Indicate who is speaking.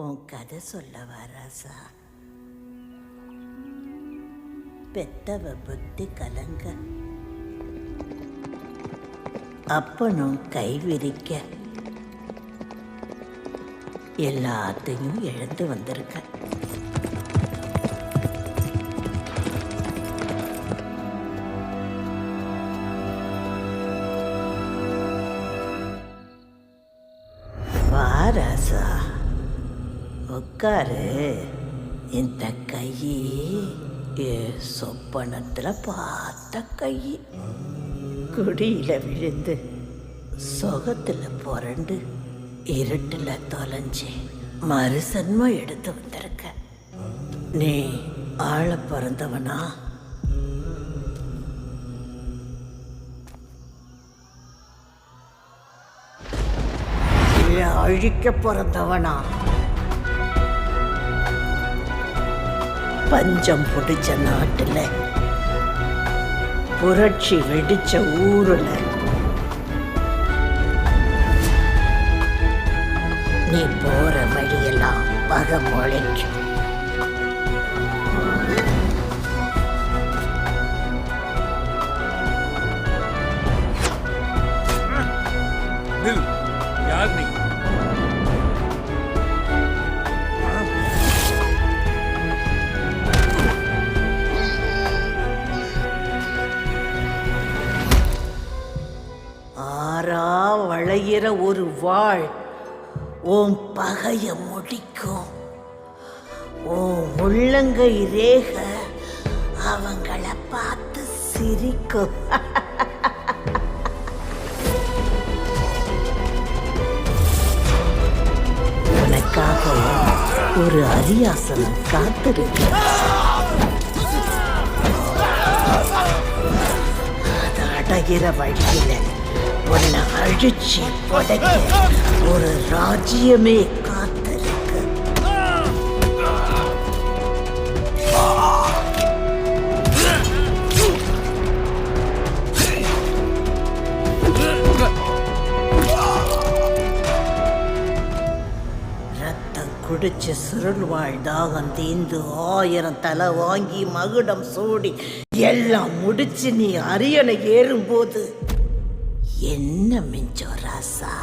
Speaker 1: உன் கதை சொல்லவா ராசா? பெத்தவ புத்தி கலங்க, அப்பனும் கை விரிக்க, எல்லாத்தையும் இழந்து வந்திருக்க. வா ராசா, உட்காரு. இந்த கை சொப்பனத்துல பார்த்த கை குடியில விழுந்து சொகத்துல புரண்டு இருட்டுல தொலைஞ்சி மறுசன்மம் எடுத்து வந்திருக்க. நீ ஆள பிறந்தவனா? அழிக்க பிறந்தவனா? பஞ்சம் பிடிச்ச நாட்டுல, புரட்சி வெடிச்ச ஊருல நீ போற வழியெல்லாம் பகை முளைக்கும்.
Speaker 2: யார் நீ?
Speaker 1: ஆறா வளையிற ஒரு வாழ் உன் பகைய முடிக்கும். உன் உள்ளங்கை ரேக அவங்கள பார்த்து சிரிக்கும். உனக்காக ஒரு அரியாசனம் காத்திருக்கு. அது அடைகிற வழியில உன்னை அழிச்சு புதைக்க ஒரு ராஜ்யமே காத்திருக்கு. ரத்தம் குடிச்சு சுருள் வாழ்தாகம் தீந்து 1000 தலை வாங்கி மகுடம் சூடி எல்லாம் முடிச்சு நீ அரியணை ஏறும்போது என்ன மிஞ்சோ ராசா?